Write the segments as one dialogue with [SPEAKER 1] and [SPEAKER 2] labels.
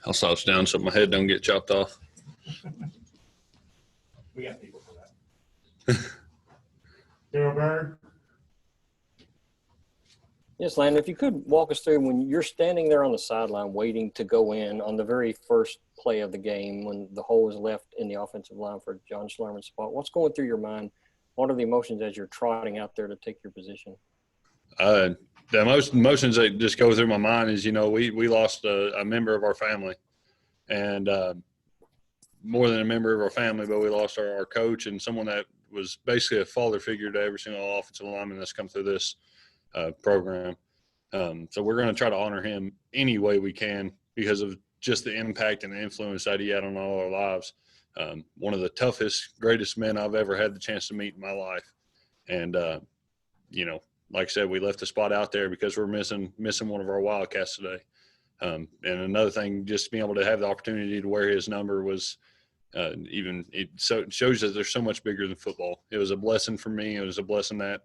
[SPEAKER 1] I'll slouch down so my head don't get chopped off.
[SPEAKER 2] We got people for that. Daryl Bird.
[SPEAKER 3] Yes, Landon, if you could walk us through when you're standing there on the sideline waiting to go in on the very first play of the game when the hole is left in the offensive line for John Schlerman's spot, what's going through your mind? What are the emotions as you're trotting out there to take your position?
[SPEAKER 1] The most emotions that just go through my mind is, we lost a member of our family, and more than a member of our family, but we lost our coach and someone that was basically a father figure to every single offensive lineman that's come through this program. So we're going to try to honor him any way we can because of just the impact and the influence that he had on all our lives. One of the toughest, greatest men I've ever had the chance to meet in my life. And, like I said, we left the spot out there because we're missing one of our Wildcats today. And another thing, just being able to have the opportunity to wear his number was it shows that there's so much bigger than football. It was a blessing for me. It was a blessing that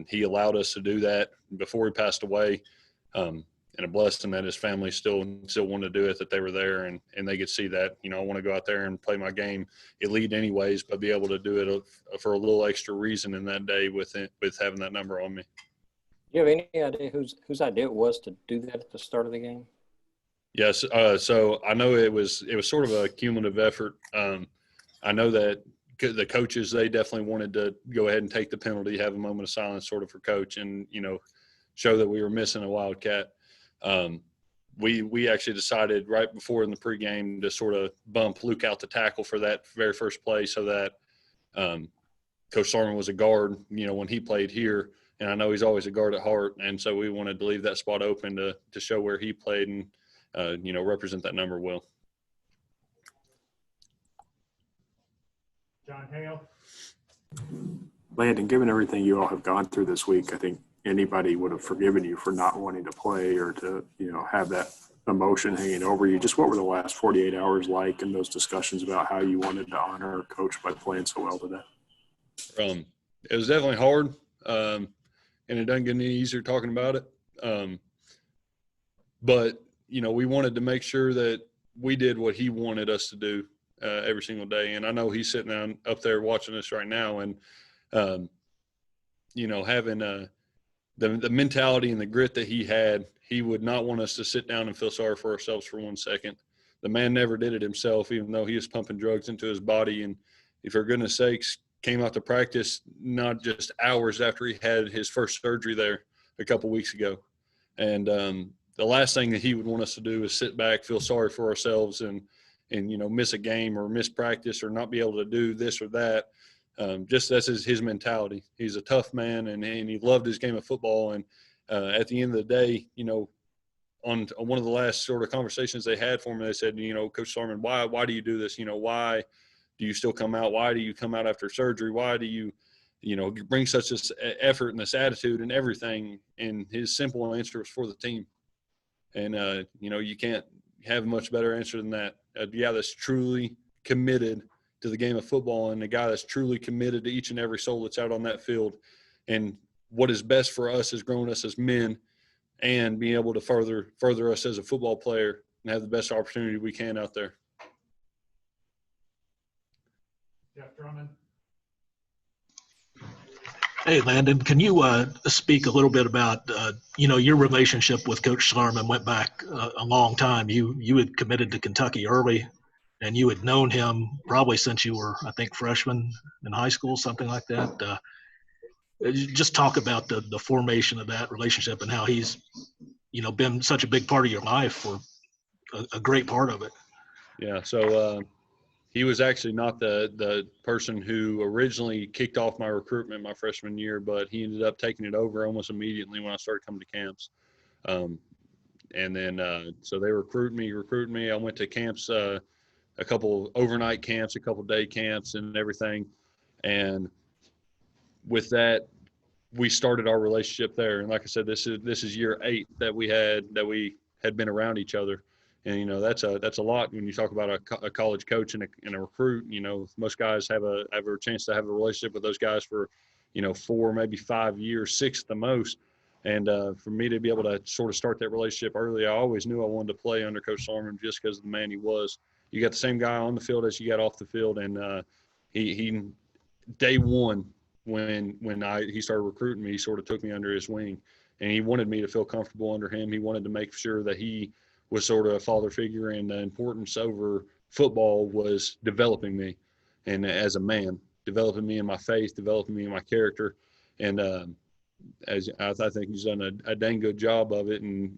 [SPEAKER 1] he allowed us to do that before he passed away, and a blessing that his family still wanted to do it, that they were there and they could see that, I want to go out there and play my game elite anyways, but be able to do it for a little extra reason in that day with having that number on me.
[SPEAKER 3] Do you have any idea whose idea it was to do that at the start of the game?
[SPEAKER 1] Yes. So I know it was sort of a cumulative effort. I know that the coaches, they definitely wanted to go ahead and take the penalty, have a moment of silence sort of for coach and, show that we were missing a Wildcat. We actually decided right before in the pregame to sort of bump Luke out to tackle for that very first play so that Coach Sarman was a guard, when he played here. And I know he's always a guard at heart. And so we wanted to leave that spot open to show where he played and, represent that number well.
[SPEAKER 2] John Hale.
[SPEAKER 4] Landon, given everything you all have gone through this week, I think anybody would have forgiven you for not wanting to play or to, have that emotion hanging over you. Just what were the last 48 hours like and those discussions about how you wanted to honor a coach by playing so well today?
[SPEAKER 1] It was definitely hard, and it doesn't get any easier talking about it. But, we wanted to make sure that we did what he wanted us to do every single day. And I know he's sitting down up there watching us right now and, having the mentality and the grit that he had, he would not want us to sit down and feel sorry for ourselves for 1 second. The man never did it himself, even though he was pumping drugs into his body. And for goodness sakes, came out to practice not just hours after he had his first surgery there a couple weeks ago. And the last thing that he would want us to do is sit back, feel sorry for ourselves and miss a game or miss practice or not be able to do this or that. Just that's his mentality. He's a tough man and he loved his game of football. And at the end of the day, on one of the last sort of conversations they had for me, they said, Coach Sarman, why do you do this? Why do you still come out? Why do you come out after surgery? Why do you, bring such this effort and this attitude and everything? And his simple answer was for the team. And, you can't have a much better answer than that. A guy that's truly committed to the game of football and a guy that's truly committed to each and every soul that's out on that field. And what is best for us is growing us as men and being able to further us as a football player and have the best opportunity we can out there.
[SPEAKER 2] Jeff Drummond.
[SPEAKER 5] Hey, Landon, can you speak a little bit about, your relationship with Coach Sarman went back a long time. You had committed to Kentucky early, and you had known him probably since you were, I think, freshman in high school, something like that. Just talk about the formation of that relationship and how he's, been such a big part of your life for a great part of it.
[SPEAKER 1] Yeah, so he was actually not the person who originally kicked off my recruitment my freshman year, but he ended up taking it over almost immediately when I started coming to camps. And then so they recruited me. I went to camps, a couple overnight camps, a couple day camps and everything. And with that, we started our relationship there. And like I said, this is year 8 that we had been around each other. And, that's a lot when you talk about a college coach and a recruit. Most guys have a chance to have a relationship with those guys for, 4, maybe 5 years, 6 at the most. And for me to be able to sort of start that relationship early, I always knew I wanted to play under Coach Sarman just because of the man he was. You got the same guy on the field as you got off the field, and he day one when he started recruiting me, he sort of took me under his wing, and he wanted me to feel comfortable under him. He wanted to make sure that he was sort of a father figure, and the importance over football was developing me, and as a man, developing me in my faith, developing me in my character, and as I think he's done a dang good job of it. And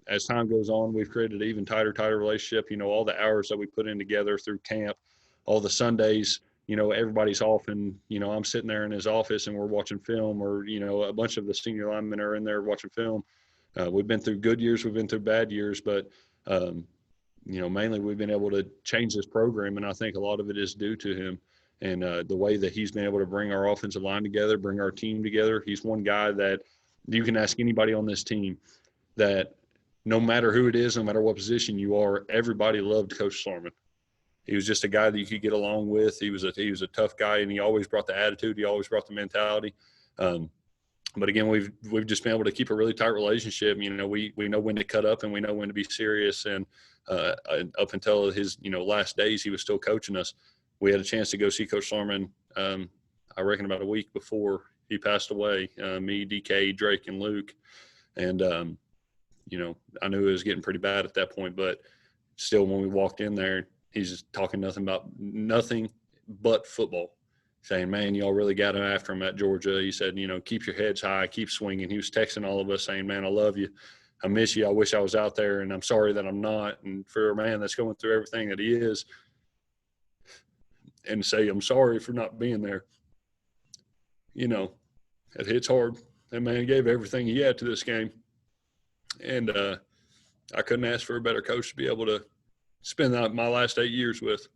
[SPEAKER 1] as time goes on, we've created an even tighter relationship. All the hours that we put in together through camp, all the Sundays, everybody's off, and I'm sitting there in his office and we're watching film, or a bunch of the senior linemen are in there watching film. We've been through good years, we've been through bad years, but mainly we've been able to change this program, and I think a lot of it is due to him. And the way that he's been able to bring our offensive line together, bring our team together. He's one guy that you can ask anybody on this team that no matter who it is, no matter what position you are, everybody loved Coach Sarman. He was just a guy that you could get along with. He was a tough guy, and he always brought the attitude. He always brought the mentality. But again, we've just been able to keep a really tight relationship. We know when to cut up, and we know when to be serious. And up until his last days, he was still coaching us. We had a chance to go see Coach Sarman, I reckon about a week before he passed away, me, DK, Drake, and Luke. And, I knew it was getting pretty bad at that point, but still when we walked in there, he's just talking nothing but football, saying, man, y'all really got him after him at Georgia. He said, keep your heads high, keep swinging. He was texting all of us saying, man, I love you. I miss you. I wish I was out there, and I'm sorry that I'm not. And for a man that's going through everything that he is, and say, I'm sorry for not being there. It hits hard. That man gave everything he had to this game. And I couldn't ask for a better coach to be able to spend my last 8 years with.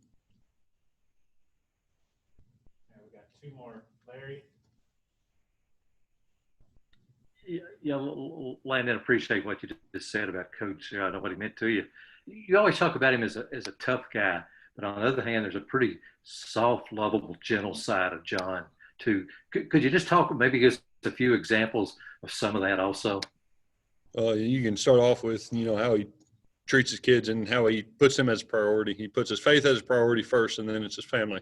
[SPEAKER 2] Now we got two more. Larry?
[SPEAKER 6] Yeah, Landon, appreciate what you just said about Coach. I know what he meant to you. You always talk about him as a tough guy. But on the other hand, there's a pretty soft, lovable, gentle side of John, too. Could you just talk, maybe give us a few examples of some of that also?
[SPEAKER 1] You can start off with, how he treats his kids and how he puts them as a priority. He puts his faith as a priority first, and then it's his family.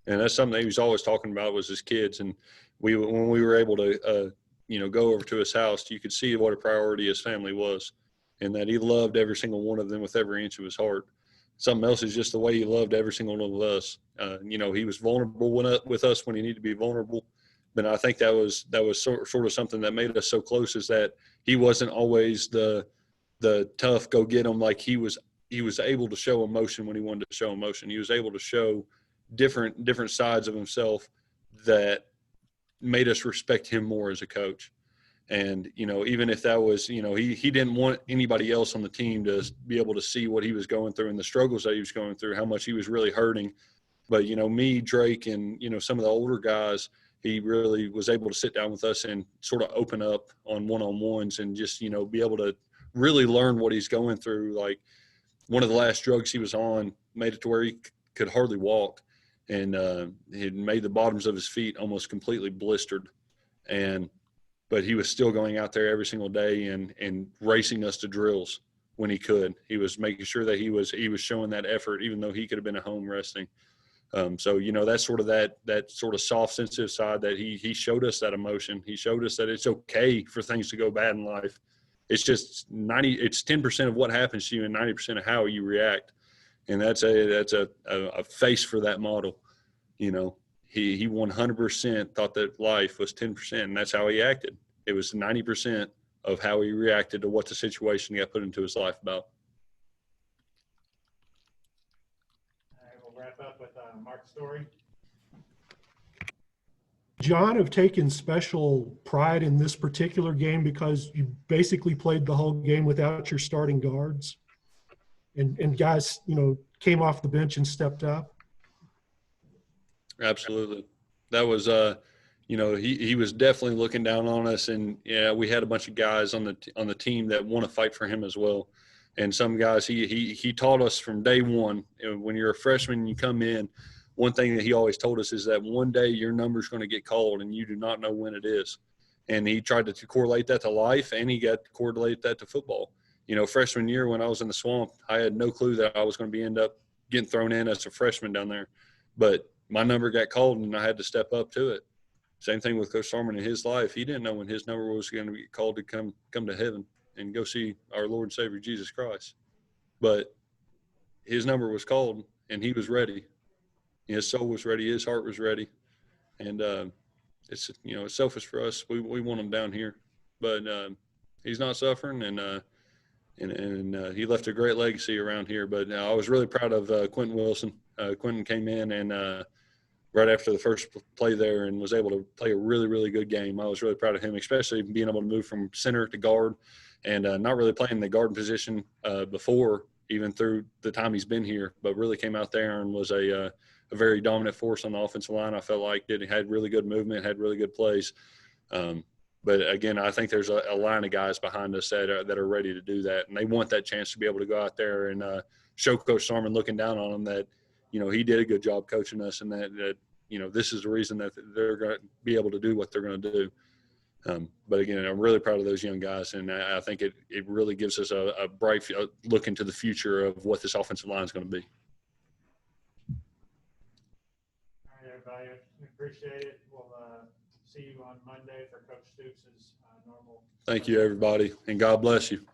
[SPEAKER 1] And that's something that he was always talking about was his kids. And when we were able to, go over to his house, you could see what a priority his family was, and that he loved every single one of them with every inch of his heart. Something else is just the way he loved every single one of us. He was vulnerable with us when he needed to be vulnerable. But I think that was sort of something that made us so close, is that he wasn't always the tough go get him. Like he was able to show emotion when he wanted to show emotion. He was able to show different sides of himself that made us respect him more as a coach. And, even if that was, he didn't want anybody else on the team to be able to see what he was going through and the struggles that he was going through, how much he was really hurting. But, me, Drake, and, some of the older guys, he really was able to sit down with us and sort of open up on one-on-ones and just, be able to really learn what he's going through. Like one of the last drugs he was on made it to where he could hardly walk, and it made the bottoms of his feet almost completely blistered. But he was still going out there every single day and racing us to drills when he could. He was making sure that he was showing that effort, even though he could have been at home resting. So, that's sort of that sort of soft, sensitive side that he showed us that emotion. He showed us that it's okay for things to go bad in life. It's just 10% of what happens to you and 90% of how you react. And that's a face for that model. He 100% thought that life was 10%, and that's how he acted. It was 90% of how he reacted to what the situation got put into his life about.
[SPEAKER 2] All right, we'll wrap up with Mark's story.
[SPEAKER 7] John have taken special pride in this particular game because you basically played the whole game without your starting guards, and guys, came off the bench and stepped up.
[SPEAKER 1] Absolutely. That was, he was definitely looking down on us, and we had a bunch of guys on the team that want to fight for him as well. And some guys, he taught us from day one. When you're a freshman and you come in, one thing that he always told us is that one day your number's going to get called and you do not know when it is. And he tried to correlate that to life, and he got to correlate that to football. You know, freshman year when I was in the swamp, I had no clue that I was going to end up getting thrown in as a freshman down there. But my number got called, and I had to step up to it. Same thing with Coach Sarman in his life. He didn't know when his number was going to get called to come to heaven and go see our Lord and Savior Jesus Christ. But his number was called, and he was ready. His soul was ready. His heart was ready. And it's, you know, it's selfish for us. We want him down here. But he's not suffering, and he left a great legacy around here. But I was really proud of Quentin Wilson. Quentin came in and right after the first play there and was able to play a really, really good game. I was really proud of him, especially being able to move from center to guard and not really playing the guard position before, even through the time he's been here, but really came out there and was a very dominant force on the offensive line. I felt like had really good movement, had really good plays. But again, I think there's a line of guys behind us that are ready to do that, and they want that chance to be able to go out there and show Coach Sarman looking down on them that, you know, he did a good job coaching us, and that you know, this is the reason that they're going to be able to do what they're going to do. But again, I'm really proud of those young guys, and I think it really gives us a bright look into the future of what this offensive line is going to be.
[SPEAKER 2] All right, everybody, we appreciate it. We'll see you on Monday for Coach Stoops' normal.
[SPEAKER 1] Thank you, everybody, and God bless you.